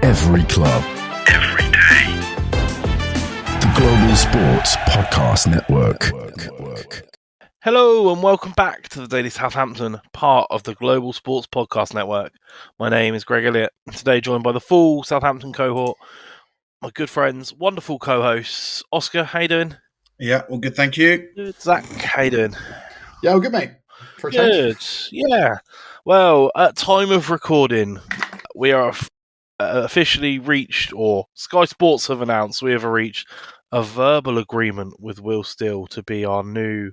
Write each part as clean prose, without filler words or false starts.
Every club. Every day. The Global Sports Podcast Network. Hello and welcome back to the Daily Southampton, part of the Global Sports Podcast Network. My name is Greg Elliott, and today joined by the full Southampton cohort, my good friends, wonderful co-hosts. Oscar, how you doing? Yeah, all good, thank you. Good. Zach, how you doing? Yeah, all good, mate. For a Good. change. Yeah. Well, at time of recording, we are officially reached, or Sky Sports have announced, we have reached a verbal agreement with Will Steele to be our new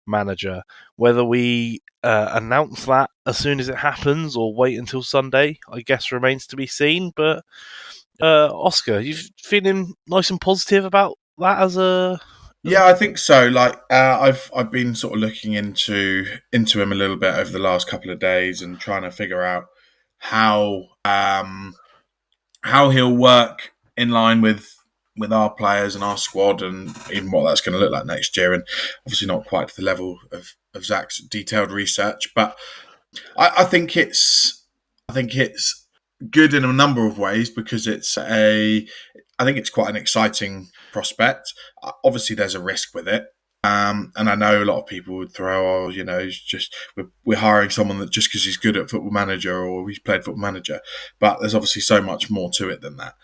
manager. Whether we announce that as soon as it happens or wait until Sunday, I guess remains to be seen. But Oscar, you feeling nice and positive about that as a? Yeah, I think so. Like, I've been sort of looking into him a little bit over the last couple of days and trying to figure out how he'll work in line with our players and our squad, and even what that's going to look like next year. And obviously not quite to the level of Zach's detailed research, but I think it's good in a number of ways because I think it's quite an exciting prospect. Obviously, there's a risk with it. And I know a lot of people would throw, it's just we're hiring someone that just because he's good at Football Manager or he's played Football Manager. But there's obviously so much more to it than that.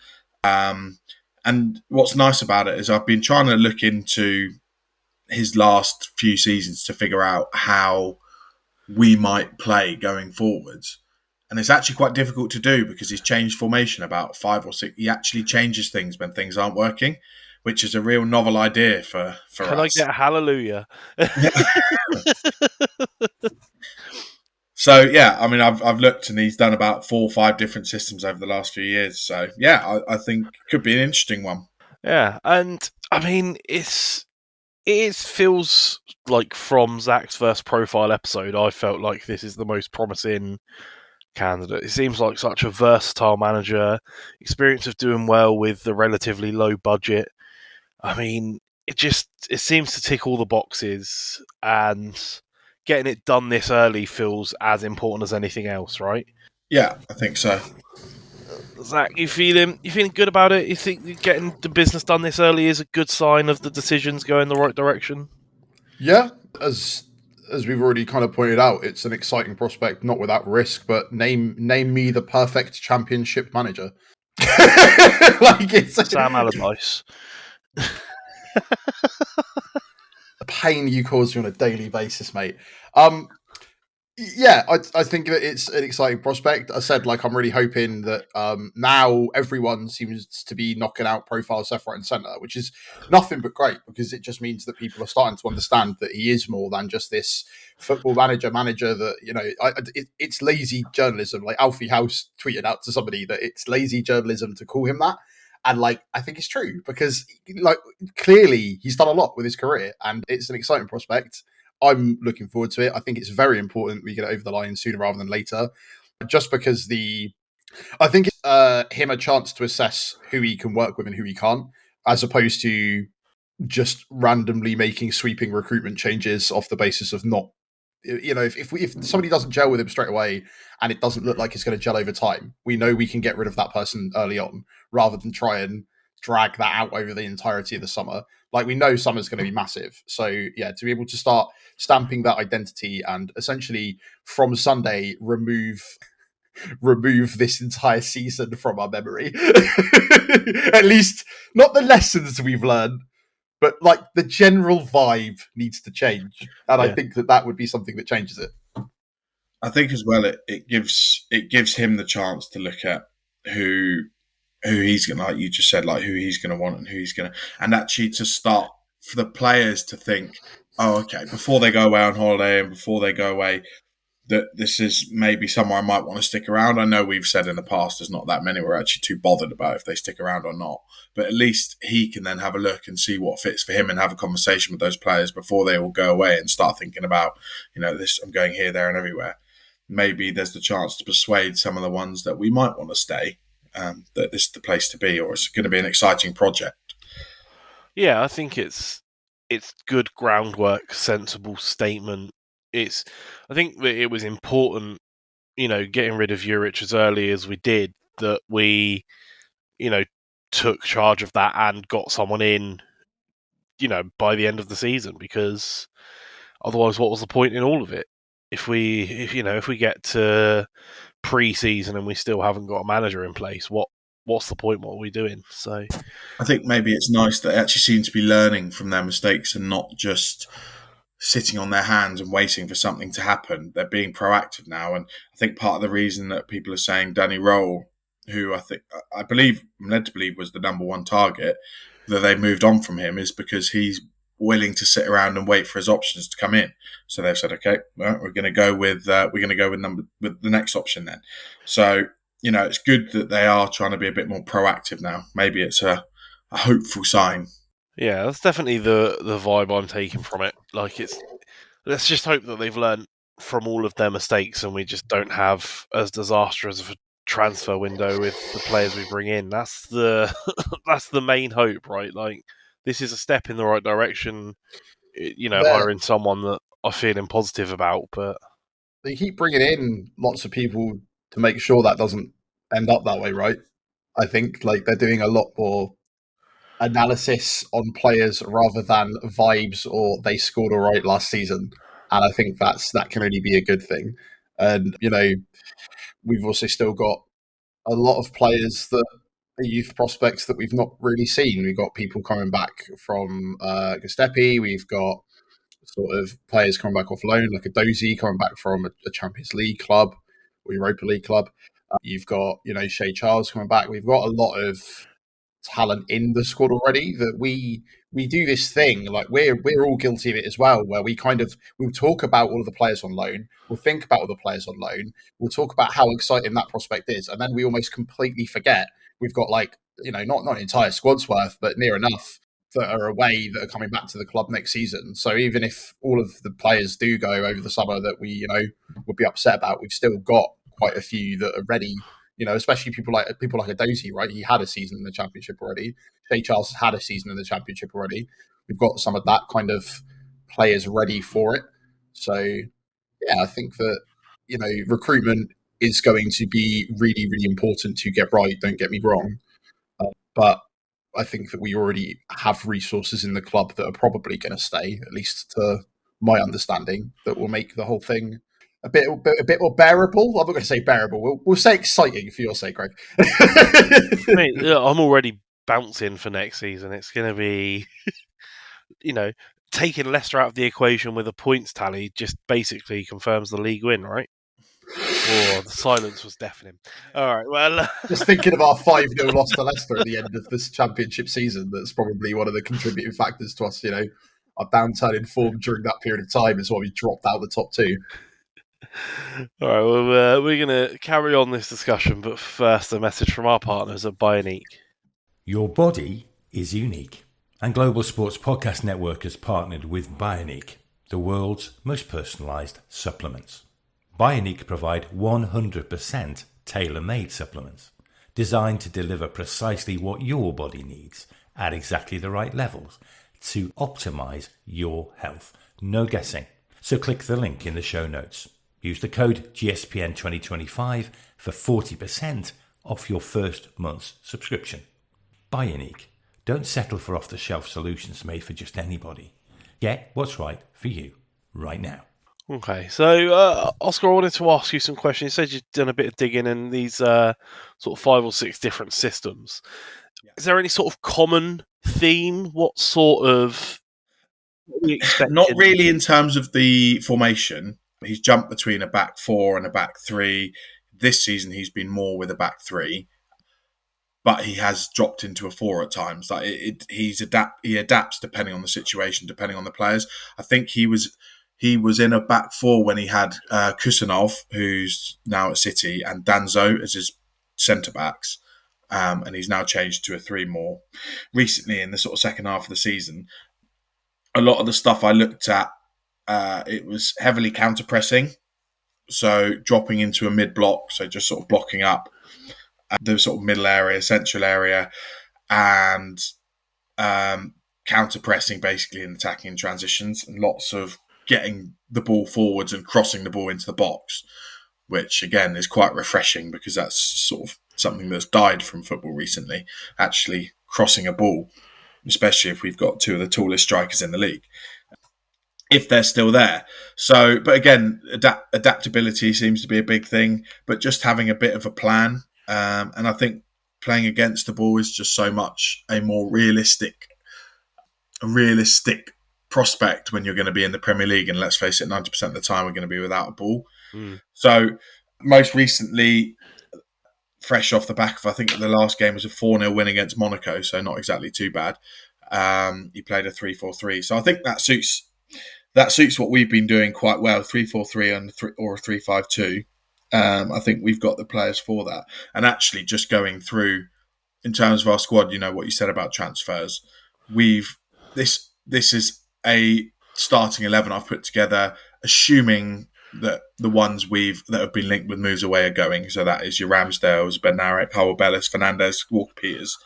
And what's nice about it is I've been trying to look into his last few seasons to figure out how we might play going forwards. And it's actually quite difficult to do because he's changed formation about 5 or 6. He actually changes things when things aren't working, which is a real novel idea for us. Can I get a hallelujah? So, yeah, I mean, I've looked and he's done about 4 or 5 different systems over the last few years. So, yeah, I think it could be an interesting one. Yeah, and I mean, it feels like from Zach's first profile episode, I felt like this is the most promising candidate. It seems like such a versatile manager, experience of doing well with the relatively low budget. I mean, it seems to tick all the boxes, and getting it done this early feels as important as anything else, right? Yeah, I think so. Zach, you feeling good about it? You think getting the business done this early is a good sign of the decisions going the right direction? Yeah, as we've already kind of pointed out, it's an exciting prospect, not without risk. But name me the perfect championship manager. Like it's Sam Allardyce. The pain you cause me on a daily basis, mate. Yeah, I think that it's an exciting prospect. I said, like, I'm really hoping that now everyone seems to be knocking out profiles left, right, and centre, which is nothing but great because it just means that people are starting to understand that he is more than just this football manager that, it's lazy journalism. Like Alfie House tweeted out to somebody that it's lazy journalism to call him that. And, like, I think it's true because, like, clearly he's done a lot with his career and it's an exciting prospect. I'm looking forward to it. I think it's very important we get it over the line sooner rather than later, just because I think it's him a chance to assess who he can work with and who he can't, as opposed to just randomly making sweeping recruitment changes off the basis of not, if somebody doesn't gel with him straight away and it doesn't look like it's going to gel over time, we know we can get rid of that person early on rather than try and drag that out over the entirety of the summer. Like, we know summer's going to be massive. So, yeah, to be able to start stamping that identity and essentially from Sunday remove this entire season from our memory. At least not the lessons we've learned, but like the general vibe needs to change. And I think that would be something that changes it. I think as well it gives him the chance to look at who he's going to, like you just said, like who he's going to want and who he's going to, and actually to start for the players to think, oh, okay, before they go away on holiday and before they go away, that this is maybe somewhere I might want to stick around. I know we've said in the past there's not that many we're actually too bothered about if they stick around or not, but at least he can then have a look and see what fits for him and have a conversation with those players before they all go away and start thinking about, this, I'm going here, there and everywhere. Maybe there's the chance to persuade some of the ones that we might want to stay, that this is the place to be, or it's going to be an exciting project. Yeah, I think it's good groundwork, sensible statement. I think that it was important, getting rid of Juric as early as we did, that we took charge of that and got someone in, by the end of the season, because otherwise, what was the point in all of it? If we get to pre-season and we still haven't got a manager in place, what's the point? What are we doing? So I think maybe it's nice that they actually seem to be learning from their mistakes and not just sitting on their hands and waiting for something to happen. They're being proactive now, and I think part of the reason that people are saying Danny Roll, who I'm led to believe was the number one target, that they moved on from him, is because he's willing to sit around and wait for his options to come in. So they've said, okay, well, we're going to go with the next option then. So it's good that they are trying to be a bit more proactive now. Maybe it's a hopeful sign. Yeah, that's definitely the vibe I'm taking from it. Like, let's just hope that they've learned from all of their mistakes and we just don't have as disastrous of a transfer window with the players we bring in. That's the that's the main hope, right? Like, this is a step in the right direction. Hiring someone that I'm feeling positive about, but they keep bringing in lots of people to make sure that doesn't end up that way, right? I think they're doing a lot more analysis on players rather than vibes or they scored all right last season, and I think that can only be a good thing. And we've also still got a lot of players that are youth prospects that we've not really seen. We've got people coming back from Gastepi. We've got sort of players coming back off loan, like a Dozy coming back from a Champions League club or Europa League club. You've got Shea Charles coming back. We've got a lot of talent in the squad already that we do this thing, like we're all guilty of it as well, where we'll talk about all of the players on loan, we'll think about all the players on loan, we'll talk about how exciting that prospect is, and then we almost completely forget we've got not an entire squad's worth, but near enough that are away that are coming back to the club next season. So even if all of the players do go over the summer that we would be upset about, we've still got quite a few that are ready. Especially people like a Dozy, right? He had a season in the Championship already. Shea Charles has had a season in the Championship already. We've got some of that kind of players ready for it. So, yeah, I think that, recruitment is going to be really, really important to get right. Don't get me wrong. But I think that we already have resources in the club that are probably going to stay, at least to my understanding, that will make the whole thing a bit more bearable. I'm not going to say bearable. We'll say exciting for your sake, Greg. Mate, I'm already bouncing for next season. It's going to be, taking Leicester out of the equation with a points tally just basically confirms the league win, right? Oh, the silence was deafening. All right, well... Just thinking of our 5-0 loss to Leicester at the end of this Championship season, that's probably one of the contributing factors to us, our downturn in form during that period of time is why we dropped out of the top two. All right, well, we're going to carry on this discussion, but first a message from our partners at Bioniq. Your body is unique, and Global Sports Podcast Network has partnered with Bioniq, the world's most personalised supplements. Bioniq provide 100% tailor-made supplements, designed to deliver precisely what your body needs at exactly the right levels to optimise your health. No guessing. So click the link in the show notes. Use the code GSPN2025 for 40% off your first month's subscription. Bioniq. Don't settle for off-the-shelf solutions made for just anybody. Get what's right for you right now. Okay, so Oscar, I wanted to ask you some questions. You said you've done a bit of digging in these sort of 5 or 6 different systems. Yeah. Is there any sort of common theme? What sort of... Not really in terms of the formation. He's jumped between a back 4 and a back 3. This season, he's been more with a back 3, but he has dropped into a 4 at times. Like he adapts depending on the situation, depending on the players. I think he was in a back 4 when he had Kusanov, who's now at City, and Danzo as his centre backs, and he's now changed to a 3 more recently in the sort of second half of the season. A lot of the stuff I looked at, it was heavily counter-pressing, so dropping into a mid-block, so just sort of blocking up the sort of middle area, central area, and counter-pressing basically in attacking transitions, and lots of getting the ball forwards and crossing the ball into the box, which again is quite refreshing because that's sort of something that's died from football recently, actually crossing a ball, especially if we've got two of the tallest strikers in the league, if they're still there. So, but again, adaptability seems to be a big thing, but just having a bit of a plan. And I think playing against the ball is just so much a more realistic prospect when you're going to be in the Premier League. And let's face it, 90% of the time we're going to be without a ball. So most recently, fresh off the back of, I think the last game was a 4-0 win against Monaco, so not exactly too bad. He played a 3-4-3. So I think that suits what we've been doing quite well, 3-4-3 or a 3-5-2. I think we've got the players for that. And actually just going through, in terms of our squad, what you said about transfers, this is a starting 11 I've put together, assuming that the ones that have been linked with moves away are going. So that is your Ramsdales, Bednarek, Howell Bellis, Fernandes, Walker Peters,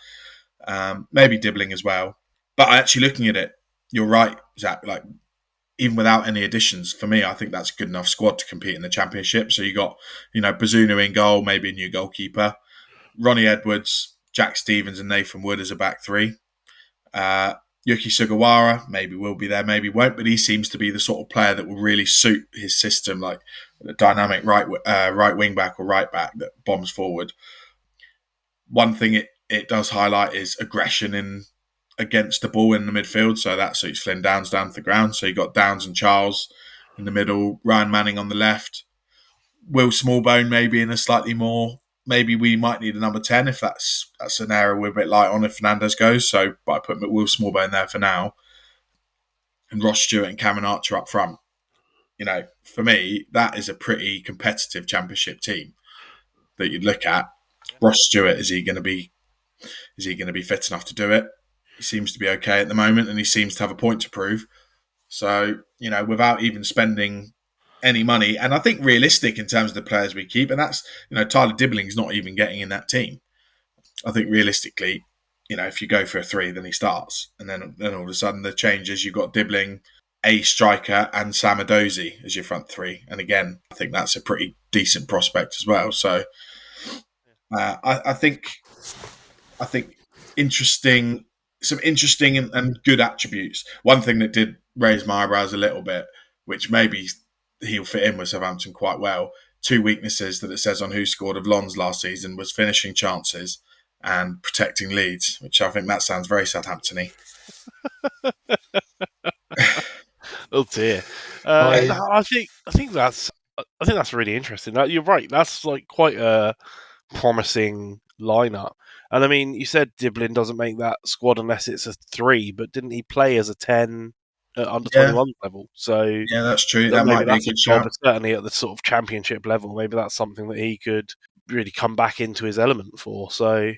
maybe Dibbling as well. But actually looking at it, you're right, Zach, like even without any additions, for me, I think that's a good enough squad to compete in the Championship. So you got, Bazunu in goal, maybe a new goalkeeper, Ronnie Edwards, Jack Stevens and Nathan Wood as a back three. Yuki Sugawara maybe will be there, maybe won't, but he seems to be the sort of player that will really suit his system, like a dynamic right wing back or right back that bombs forward. One thing it does highlight is aggression against the ball in the midfield, so that suits Flynn Downs down to the ground. So you got Downs and Charles in the middle, Ryan Manning on the left, Will Smallbone maybe in a slightly more. Maybe we might need a number 10 if that's an area we're a bit light on if Fernandes goes. So, but I put Will Smallbone there for now, and Ross Stewart and Cameron Archer up front. For me, that is a pretty competitive Championship team that you'd look at. Ross Stewart, is he going to be fit enough to do it? He seems to be okay at the moment, and he seems to have a point to prove. So, without even spending any money, and I think realistic in terms of the players we keep, and that's, Tyler Dibbling's not even getting in that team. I think realistically, if you go for a 3, then he starts, and then all of a sudden the changes, you've got Dibbling, a striker, and Sam Edozie as your front 3, and again, I think that's a pretty decent prospect as well. So I think some interesting and good attributes. One thing that did raise my eyebrows a little bit, which maybe he'll fit in with Southampton quite well. 2 weaknesses that it says on Who Scored of Lons last season was finishing chances and protecting leads, which I think that sounds very Southampton-y. Oh dear. I think that's really interesting. You're right. That's like quite a promising lineup. And I mean, you said Diblin doesn't make that squad unless it's a 3, but didn't he play as a 10 at under 21 level? So yeah, that's true. That might be a good job. Certainly at the sort of Championship level, maybe that's something that he could really come back into his element for. So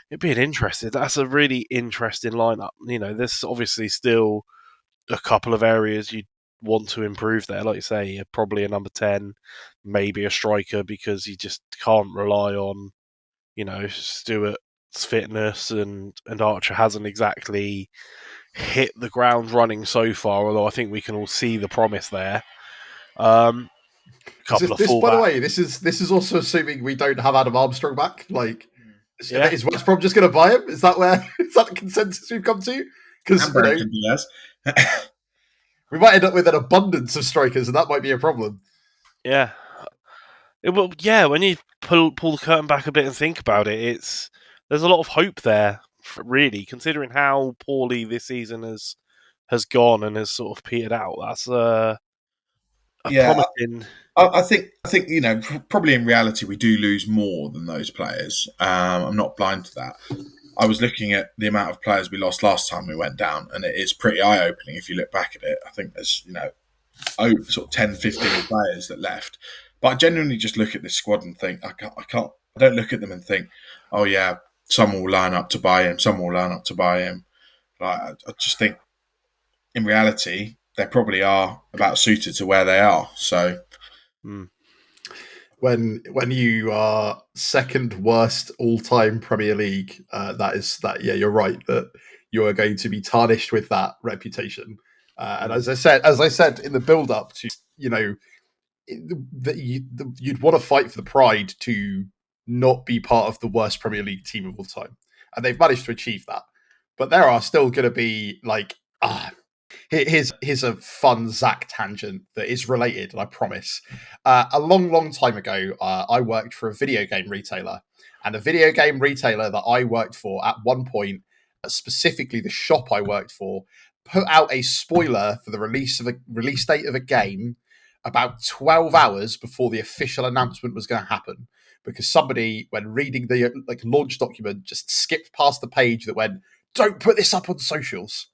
it'd be that's a really interesting lineup. There's obviously still a couple of areas you'd want to improve there. Like you say, probably a number 10, maybe a striker, because you just can't rely on, Stewart's fitness, and Archer hasn't exactly hit the ground running so far, although I think we can all see the promise there. By the way, this is also assuming we don't have Adam Armstrong back. Is West Brom just going to buy him? Is that the consensus we've come to? Because yes. We might end up with an abundance of strikers, and that might be a problem. Yeah. When you pull the curtain back a bit and think about it, there's a lot of hope there, really, considering how poorly this season has gone and has sort of petered out. That's promising. I think probably in reality we do lose more than those players. I'm not blind to that. I was looking at the amount of players we lost last time we went down, and it is pretty eye-opening if you look back at it. I think there's, sort of 10, 15 players that left. But I genuinely just look at this squad and think, I don't look at them and think, oh yeah, someone will line up to buy him, I just think, in reality, they probably are about suited to where they are. So, when you are second worst all-time Premier League, you're right that you are going to be tarnished with that reputation. And as I said in the build-up to, that you'd want to fight for the pride to not be part of the worst Premier League team of all time. And they've managed to achieve that. But there are still going to be like, here's a fun Zach tangent that is related, I promise. A long time ago, I worked for a video game retailer. And the video game retailer that I worked for at one point, specifically the shop I worked for, put out a spoiler for the release date of a game about 12 hours before the official announcement was going to happen, because somebody, when reading the launch document, just skipped past the page that went, "Don't put this up on socials,"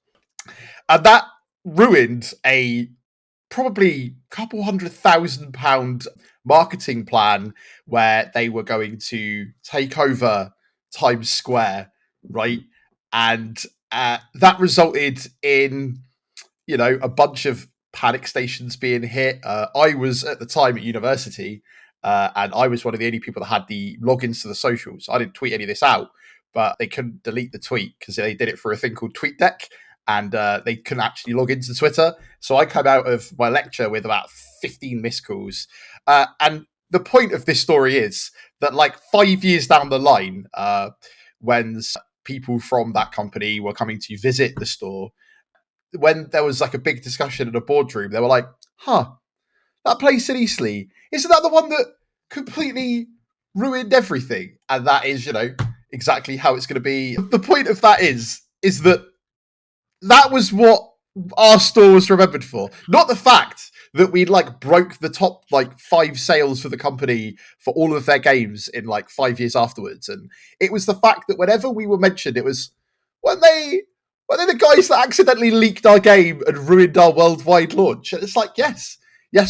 and that ruined a probably couple £100,000 marketing plan where they were going to take over Times Square, right? And that resulted in, a bunch of panic stations being hit. I was at the time at university, and I was one of the only people that had the logins to the socials. I didn't tweet any of this out, but they couldn't delete the tweet because they did it for a thing called TweetDeck, and they couldn't actually log into Twitter. So I come out of my lecture with about 15 missed calls. And the point of this story is that, like, 5 years down the line, when people from that company were coming to visit the store, when there was like a big discussion in a boardroom, they were like, that place in Eastleigh, isn't that the one that completely ruined everything? And that is, exactly how it's going to be. The point of that is that was what our store was remembered for. Not the fact that we broke the top 5 sales for the company for all of their games in 5 years afterwards. And it was the fact that whenever we were mentioned, it was, weren't they the guys that accidentally leaked our game and ruined our worldwide launch? And it's like, yes,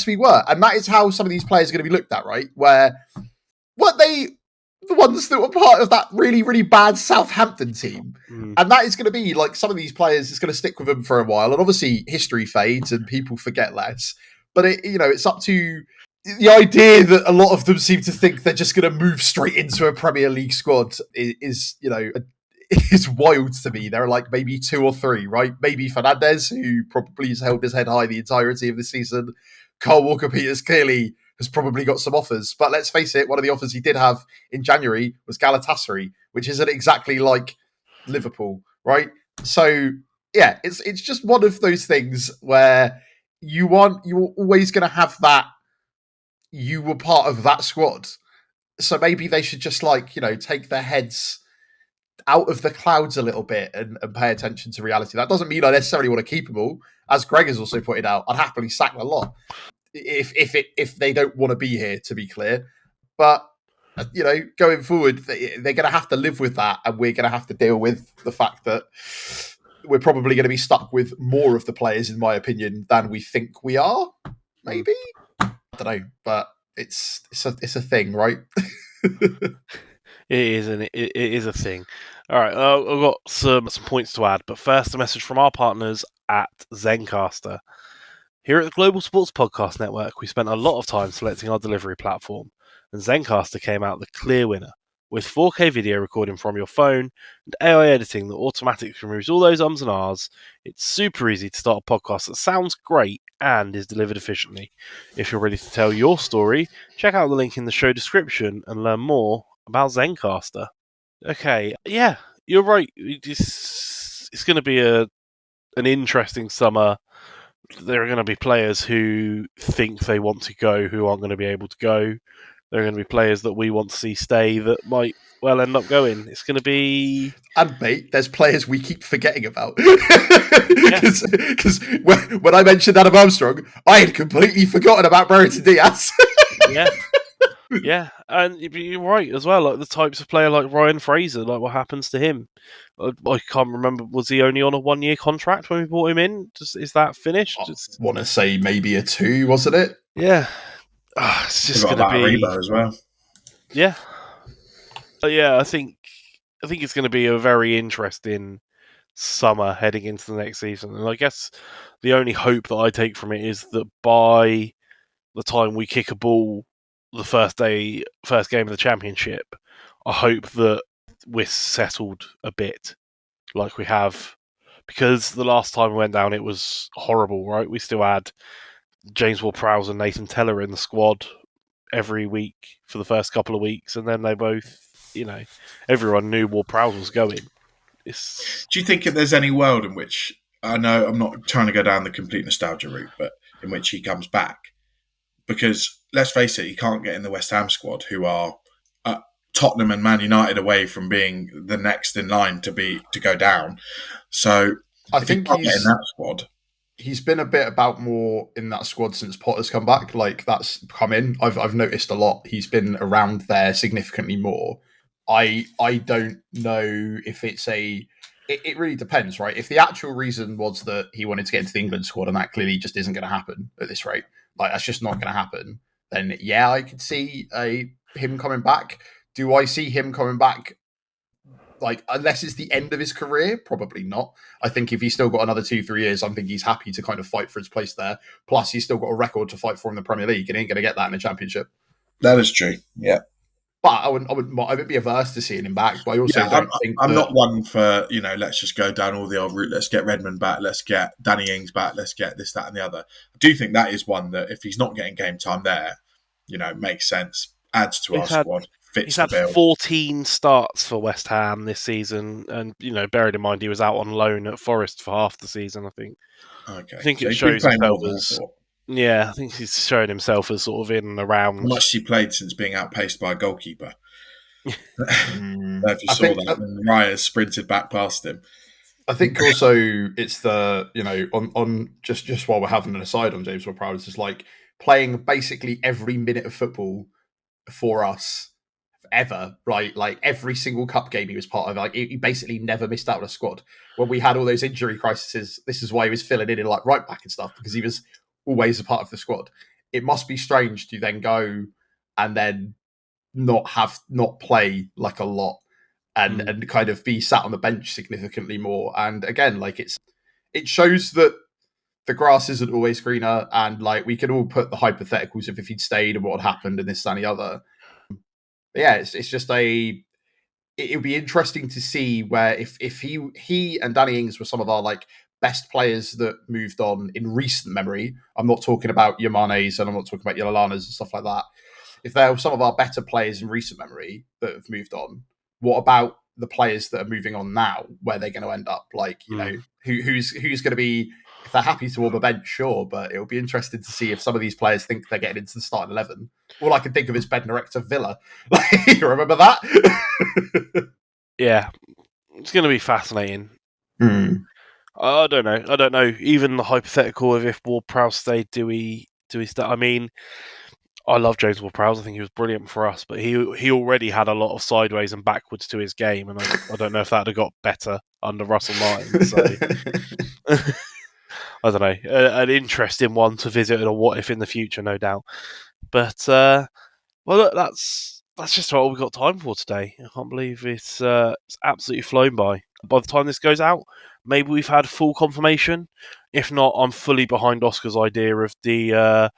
we were. And that is how some of these players are going to be looked at, right? Where, weren't they the ones that were part of that really, really bad Southampton team? And that is going to be some of these players, it's going to stick with them for a while. And obviously history fades and people forget less. But it's up to the idea that a lot of them seem to think they're just going to move straight into a Premier League squad is it's wild to me. There are maybe 2 or 3, right? Maybe Fernandez, who probably has held his head high the entirety of the season. Carl Walker-Peters clearly has probably got some offers. But let's face it, one of the offers he did have in January was Galatasaray, which isn't exactly like Liverpool, right? So, yeah, it's just one of those things where you're always going to have that you were part of that squad. So maybe they should just take their heads out of the clouds a little bit and pay attention to reality. That doesn't mean I necessarily want to keep them all. As Greg has also pointed out, I'd happily sack a lot if they don't want to be here, to be clear. But going forward, they're going to have to live with that, and we're going to have to deal with the fact that we're probably going to be stuck with more of the players, in my opinion, than we think we are. Maybe, I don't know, but it's a thing, right? It is, and it is a thing. All right, I've got some points to add, but first, a message from our partners at Zencaster. Here at the Global Sports Podcast Network, we spent a lot of time selecting our delivery platform, and Zencastr came out the clear winner. With 4K video recording from your phone and AI editing that automatically removes all those ums and ahs, it's super easy to start a podcast that sounds great and is delivered efficiently. If you're ready to tell your story, check out the link in the show description and learn more about Zencastr. Okay, yeah, you're right. It's going to be an interesting summer. There are going to be players who think they want to go who aren't going to be able to go. There are going to be players that we want to see stay that might well end up going. It's going to be... And, mate, there's players we keep forgetting about. Because when I mentioned Adam Armstrong, I had completely forgotten about Brereton Diaz. Yeah. Yeah, and you're right as well. The types of player like Ryan Fraser, what happens to him? I can't remember. Was he only on a 1-year contract when we brought him in? Is that finished? I want to say maybe a 2, wasn't it? Yeah. It's just going to be Reba as well. Yeah. Yeah, I think it's going to be a very interesting summer heading into the next season. And I guess the only hope that I take from it is that by the time we kick a ball the first game of the championship, I hope that we're settled a bit like we have, because the last time we went down it was horrible, right? We still had James Ward-Prowse and Nathan Teller in the squad every week for the first couple of weeks, and then they both, everyone knew Ward-Prowse was going. Do you think if there's any world in which, I know I'm not trying to go down the complete nostalgia route, but in which he comes back? Because let's face it, he can't get in the West Ham squad, who are Tottenham and Man United away from being the next in line to go down. So I think he's in that squad. He's been a bit about more in that squad since Potter's come back. Like, that's come in. I've noticed a lot. He's been around there significantly more. I don't know if it's it really depends, right? If the actual reason was that he wanted to get into the England squad and that clearly just isn't going to happen at this rate, like that's just not going to happen, then yeah, I could see him coming back. Do I see him coming back? Like, unless it's the end of his career, probably not. I think if he's still got another 2-3 years, I think he's happy to kind of fight for his place there. Plus, he's still got a record to fight for in the Premier League, and he ain't going to get that in the Championship. That is true, yeah. But I would be averse to seeing him back. But I also don't think I'm not one for, let's just go down all the old route. Let's get Redmond back. Let's get Danny Ings back. Let's get this, that, and the other. I do think that is one that if he's not getting game time there, makes sense. Adds to our squad. He's had 14 starts for West Ham this season, and bearing in mind he was out on loan at Forest for half the season. I think. Okay. I think so it shows himself as. Yeah, I think he's showing himself as sort of in and around. How much he played since being outpaced by a goalkeeper. If you saw that, when Raya sprinted back past him. I think also it's the on just while we're having an aside on James Ward-Prowse, is like playing basically every minute of football for us ever, right? Like every single cup game he was part of, like he basically never missed out on a squad. When we had all those injury crises, this is why he was filling in like right back and stuff, because he was always a part of the squad. It must be strange to then go and then not play like a lot and kind of be sat on the bench significantly more. And again, like it shows that the grass isn't always greener, and like we can all put the hypotheticals of if he'd stayed and what had happened and this and the other. But yeah, it's just it would be interesting to see where if he and Danny Ings were some of our like best players that moved on in recent memory. I'm not talking about your Manes and I'm not talking about your Lallana's and stuff like that. If there were some of our better players in recent memory that have moved on, what about the players that are moving on now? Where they're going to end up? Like, who's going to be, if they're happy to warm a bench, sure, but it'll be interesting to see if some of these players think they're getting into the starting 11. All I can think of is Bednarek to Villa. You remember that? Yeah, it's going to be fascinating. I don't know. Even the hypothetical of if Ward-Prowse stayed, do we start? I mean, I love James Ward-Prowse. I think he was brilliant for us, but he already had a lot of sideways and backwards to his game, and I don't know if that had got better under Russell Martin. So I don't know. An interesting one to visit and a what if in the future, no doubt. But well, look, that's just all we've got time for today. I can't believe it's absolutely flown by. By the time this goes out, maybe we've had full confirmation. If not, I'm fully behind Oscar's idea of the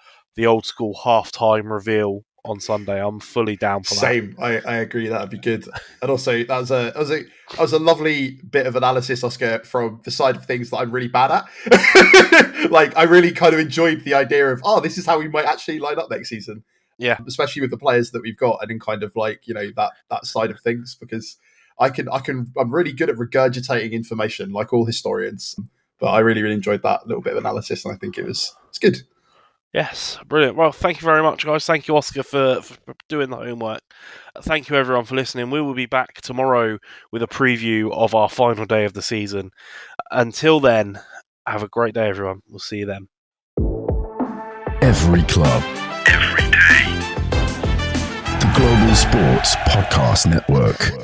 old school halftime reveal on Sunday. I'm fully down for that. Same. I agree. That'd be good. And also, that was a lovely bit of analysis, Oscar, from the side of things that I'm really bad at. Like, I really kind of enjoyed the idea of, this is how we might actually line up next season. Yeah, especially with the players that we've got, and in kind of like that side of things, because I'm really good at regurgitating information, like all historians. But I really, really enjoyed that little bit of analysis, and I think it's good. Yes, brilliant. Well, thank you very much, guys. Thank you, Oscar, for doing the homework. Thank you, everyone, for listening. We will be back tomorrow with a preview of our final day of the season. Until then, have a great day, everyone. We'll see you then. Every club, every day. The Global Sports Podcast Network.